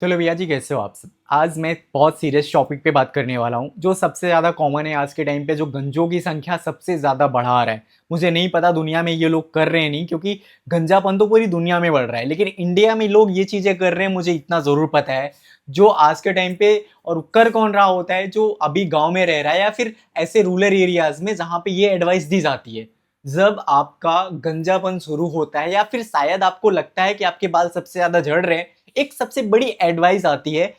चलो भैया जी, कैसे हो आप सब। आज मैं बहुत सीरियस टॉपिक पे बात करने वाला हूँ जो सबसे ज़्यादा कॉमन है आज के टाइम पे, जो गंजों की संख्या सबसे ज़्यादा बढ़ा रहा है। मुझे नहीं पता दुनिया में ये लोग कर रहे हैं नहीं, क्योंकि गंजापन तो पूरी दुनिया में बढ़ रहा है, लेकिन इंडिया में लोग ये चीज़ें कर रहे हैं मुझे इतना ज़रूर पता है। जो आज के टाइम पे, और कर कौन रहा होता है, जो अभी गाँव में रह रहा है या फिर ऐसे रूरल एरियाज में जहाँ पे ये एडवाइस दी जाती है। जब आपका गंजापन शुरू होता है या फिर शायद आपको लगता है कि आपके बाल सबसे ज़्यादा झड़ रहे हैं, एक सबसे बड़ी एडवाइस आती है।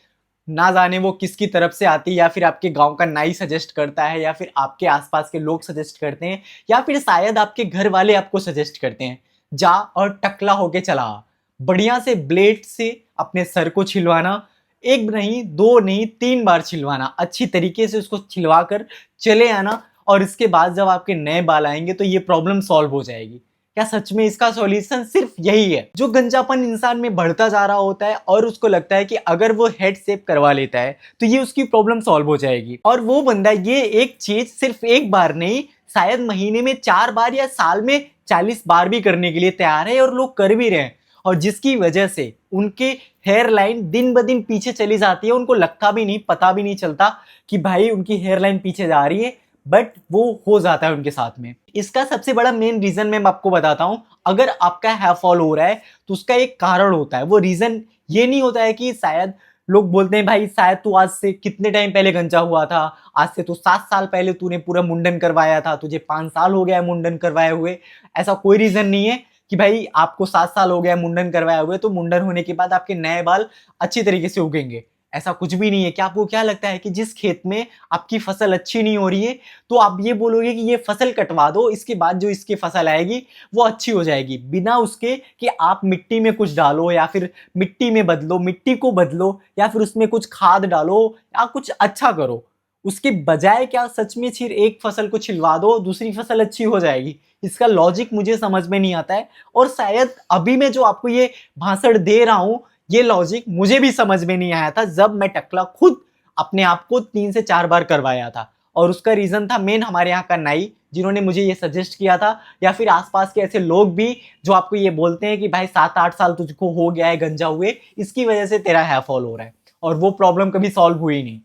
ना जाने वो किसकी तरफ से आती है, या फिर आपके गांव का नाई सजेस्ट करता है, या फिर आपके आसपास के लोग सजेस्ट करते हैं, या फिर शायद आपके घर वाले आपको सजेस्ट करते हैं। जा और टकला होके चला आ। बढ़िया से ब्लेड से अपने सर को छिलवाना। एक नहीं, दो नहीं, 3 बार छिलवाना। अच्छी तरीके से उसको छिलवा कर चले आना, और इसके बाद जब आपके नए बाल आएंगे तो ये प्रॉब्लम सॉल्व हो जाएगी। क्या सच में इसका सॉल्यूशन सिर्फ यही है? जो गंजापन इंसान में बढ़ता जा रहा होता है और उसको लगता है कि अगर वो हेड शेप करवा लेता है तो ये उसकी प्रॉब्लम सॉल्व हो जाएगी, और वो बंदा ये एक चीज सिर्फ एक बार नहीं, शायद महीने में 4 बार या साल में 40 बार भी करने के लिए तैयार है, और लोग कर भी रहे हैं। और जिसकी वजह से उनके हेयर लाइन दिन ब दिन पीछे चली जाती है। उनको लगता भी नहीं, पता भी नहीं चलता कि भाई उनकी हेयर लाइन पीछे जा रही है, बट वो हो जाता है उनके साथ में। इसका सबसे बड़ा मेन रीजन मैं आपको बताता हूं। अगर आपका हेयर फॉल हो रहा है तो उसका एक कारण होता है। वो रीजन ये नहीं होता है कि शायद लोग बोलते हैं भाई शायद तू आज से कितने टाइम पहले गंजा हुआ था, आज से तो 7 साल पहले तूने पूरा मुंडन करवाया था, तुझे 5 साल हो गया है मुंडन करवाए हुए। ऐसा कोई रीजन नहीं है कि भाई आपको 7 साल हो गया मुंडन करवाए हुए तो मुंडन होने के बाद आपके नए बाल अच्छी तरीके से उगेंगे। ऐसा कुछ भी नहीं है। क्या आपको क्या लगता है कि जिस खेत में आपकी फसल अच्छी नहीं हो रही है तो आप ये बोलोगे कि ये फसल कटवा दो, इसके बाद जो इसकी फसल आएगी वो अच्छी हो जाएगी, बिना उसके कि आप मिट्टी में कुछ डालो, या फिर मिट्टी में बदलो, मिट्टी को बदलो, या फिर उसमें कुछ खाद डालो, या कुछ अच्छा करो। उसके बजाय क्या सच में सिर्फ एक फसल को छिलवा दो, दूसरी फसल अच्छी हो जाएगी? इसका लॉजिक मुझे समझ में नहीं आता है। और शायद अभी मैं जो आपको ये भाषण दे रहा हूं, ये लॉजिक मुझे भी समझ में नहीं आया था जब मैं टकला खुद अपने आप को 3 से 4 बार करवाया था। और उसका रीजन था मेन हमारे यहाँ का नाई, जिन्होंने मुझे ये सजेस्ट किया था, या फिर आसपास के ऐसे लोग भी जो आपको ये बोलते हैं कि भाई 7-8 साल तुझको हो गया है गंजा हुए, इसकी वजह से तेरा हेयर फॉल हो रहा है, और वो प्रॉब्लम कभी सॉल्व हुई नहीं।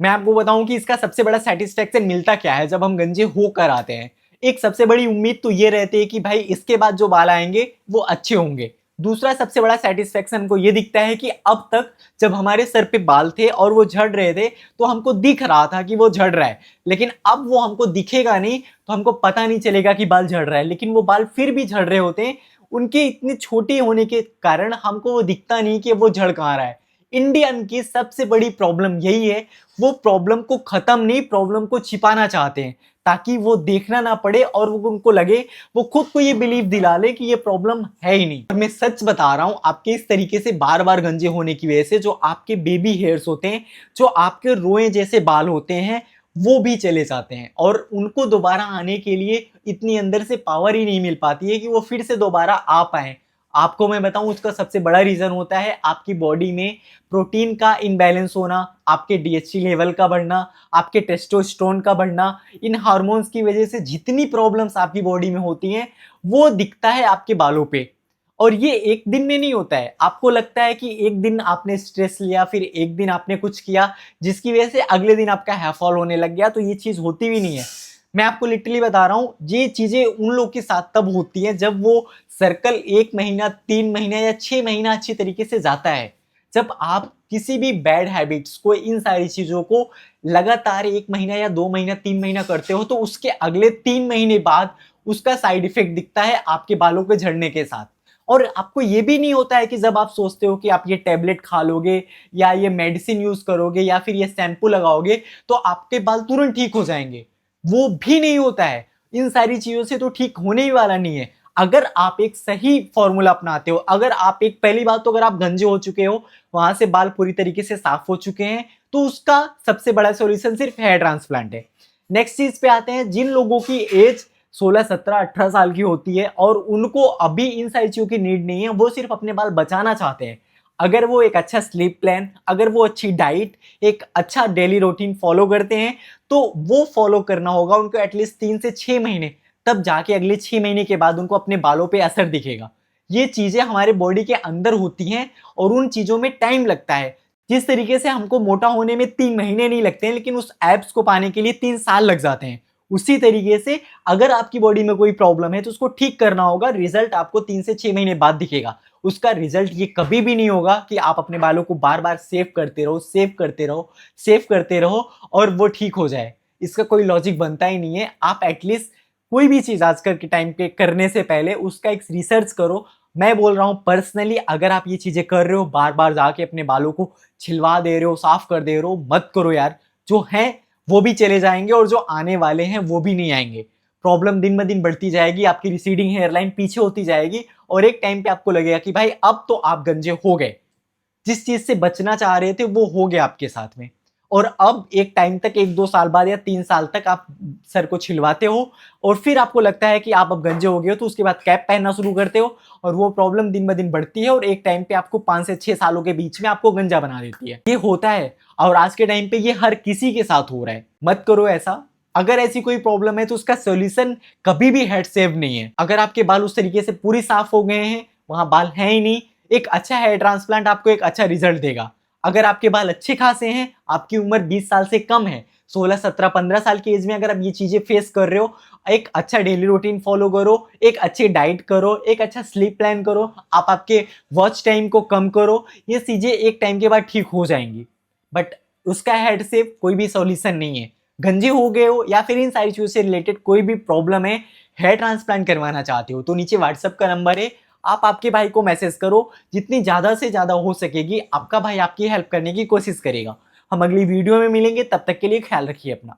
मैं आपको बताऊं कि इसका सबसे बड़ा सेटिस्फेक्शन मिलता क्या है जब हम गंजे होकर आते हैं। एक सबसे बड़ी उम्मीद तो ये रहती है कि भाई इसके बाद जो बाल आएंगे वो अच्छे होंगे। दूसरा सबसे बड़ा सेटिस्फेक्शन को ये दिखता है कि अब तक जब हमारे सर पे बाल थे और वो झड़ रहे थे तो हमको दिख रहा था कि वो झड़ रहा है, लेकिन अब वो हमको दिखेगा नहीं तो हमको पता नहीं चलेगा कि बाल झड़ रहा है, लेकिन वो बाल फिर भी झड़ रहे होते हैं। उनके इतने छोटे होने के कारण हमको वो दिखता नहीं कि वो झड़ कहाँ रहा है। इंडियन की सबसे बड़ी प्रॉब्लम यही है। वो प्रॉब्लम को खत्म नहीं, प्रॉब्लम को छिपाना चाहते हैं ताकि वो देखना ना पड़े, और वो उनको लगे, वो खुद को ये बिलीव दिला ले कि ये प्रॉब्लम है ही नहीं। और मैं सच बता रहा हूं, आपके इस तरीके से बार बार गंजे होने की वजह से जो आपके बेबी हेयर्स होते हैं, जो आपके रोए जैसे बाल होते हैं, वो भी चले जाते हैं, और उनको दोबारा आने के लिए इतनी अंदर से पावर ही नहीं मिल पाती है कि वो फिर से दोबारा आ पाए। आपको मैं बताऊं, उसका सबसे बड़ा रीजन होता है आपकी बॉडी में प्रोटीन का इनबैलेंस होना, आपके डीएचटी लेवल का बढ़ना, आपके टेस्टोस्टेरोन का बढ़ना। इन हार्मोन्स की वजह से जितनी प्रॉब्लम्स आपकी बॉडी में होती हैं वो दिखता है आपके बालों पे। और ये एक दिन में नहीं होता है। आपको लगता है कि एक दिन आपने स्ट्रेस लिया, फिर एक दिन आपने कुछ किया जिसकी वजह से अगले दिन आपका हेयर फॉल होने लग गया, तो ये चीज होती भी नहीं है। मैं आपको लिटरली बता रहा हूँ, ये चीजें उन लोग के साथ तब होती हैं जब वो सर्कल 1 महीना, 3 महीना या 6 महीना अच्छी तरीके से जाता है। जब आप किसी भी बैड हैबिट्स को, इन सारी चीजों को लगातार 1 महीना या 2 महीना, 3 महीना करते हो तो उसके अगले 3 महीने बाद उसका साइड इफेक्ट दिखता है आपके बालों के झड़ने के साथ। और आपको ये भी नहीं होता है कि जब आप सोचते हो कि आप ये टैबलेट खा लोगे, या ये मेडिसिन यूज करोगे, या फिर ये शैम्पू लगाओगे तो आपके बाल तुरंत ठीक हो जाएंगे। वो भी नहीं होता है। इन सारी चीजों से तो ठीक होने ही वाला नहीं है। अगर आप एक सही फॉर्मूला अपनाते हो, अगर आप एक, पहली बात तो अगर आप गंजे हो चुके हो, वहां से बाल पूरी तरीके से साफ हो चुके हैं, तो उसका सबसे बड़ा सॉल्यूशन सिर्फ हेयर ट्रांसप्लांट है। नेक्स्ट चीज पे आते हैं, जिन लोगों की एज 16, 17, 18 साल की होती है और उनको अभी इन सारी चीजों की नीड नहीं है, वो सिर्फ अपने बाल बचाना चाहते हैं। अगर वो एक अच्छा स्लीप प्लान, अगर वो अच्छी डाइट, एक अच्छा डेली रूटीन फॉलो करते हैं, तो वो फॉलो करना होगा उनको एटलीस्ट 3 से 6 महीने, तब जाके अगले 6 महीने के बाद उनको अपने बालों पे असर दिखेगा। ये चीजें हमारे बॉडी के अंदर होती हैं और उन चीजों में टाइम लगता है। जिस तरीके से हमको मोटा होने में 3 महीने नहीं लगते हैं, लेकिन उस एब्स को पाने के लिए 3 साल लग जाते हैं। उसी तरीके से अगर आपकी बॉडी में कोई प्रॉब्लम है तो उसको ठीक करना होगा, रिजल्ट आपको 3 से 6 महीने बाद दिखेगा। उसका रिजल्ट ये कभी भी नहीं होगा कि आप अपने बालों को बार बार सेव करते रहो, सेव करते रहो, सेव करते रहो और वो ठीक हो जाए। इसका कोई लॉजिक बनता ही नहीं है। आप एटलीस्ट कोई भी चीज आजकल के टाइम पे करने से पहले उसका एक रिसर्च करो। मैं बोल रहा हूं पर्सनली, अगर आप ये चीजें कर रहे हो, बार बार जाके अपने बालों को छिलवा दे रहे हो, साफ कर दे रहे हो, मत करो यार। जो है वो भी चले जाएंगे और जो आने वाले हैं वो भी नहीं आएंगे। प्रॉब्लम दिन ब दिन बढ़ती जाएगी, आपकी रिसीडिंग हेयरलाइन पीछे होती जाएगी और एक टाइम पे आपको लगेगा कि भाई अब तो आप गंजे हो गए। जिस चीज से बचना चाह रहे थे वो हो गया आपके साथ में। और अब एक टाइम तक, 1-2 साल बाद या 3 साल तक आप सर को छिलवाते हो और फिर आपको लगता है कि आप अब गंजे हो गए हो, तो उसके बाद कैप पहनना शुरू करते हो और वो प्रॉब्लम दिन ब दिन बढ़ती है और एक टाइम पे आपको 5 से 6 सालों के बीच में आपको गंजा बना देती है। ये होता है और आज के टाइम पे ये हर किसी के साथ हो रहा है। मत करो ऐसा। अगर ऐसी कोई प्रॉब्लम है तो उसका सॉल्यूशन कभी भी हेड सेव नहीं है। अगर आपके बाल उस तरीके से पूरी साफ हो गए हैं, वहां बाल हैं ही नहीं, एक अच्छा हेयर ट्रांसप्लांट आपको एक अच्छा रिजल्ट देगा। अगर आपके बाल अच्छे खासे हैं, आपकी उम्र 20 साल से कम है, 16, 17, 15 साल की एज में अगर आप ये चीजें फेस कर रहे हो, एक अच्छा डेली रूटीन फॉलो करो, एक अच्छी डाइट करो, एक अच्छा स्लीप प्लान करो, आप आपके वॉच टाइम को कम करो, ये चीजें एक टाइम के बाद ठीक हो जाएंगी। बट उसका हेड से कोई भी सॉल्यूशन नहीं है। गंजे हो गए हो या फिर इन सारी चीजों से रिलेटेड कोई भी प्रॉब्लम है, हेयर ट्रांसप्लांट करवाना चाहते हो, तो नीचे व्हाट्सएप का नंबर है, आप आपके भाई को मैसेज करो। जितनी ज्यादा से ज्यादा हो सकेगी आपका भाई आपकी हेल्प करने की कोशिश करेगा। हम अगली वीडियो में मिलेंगे, तब तक के लिए ख्याल रखिए अपना।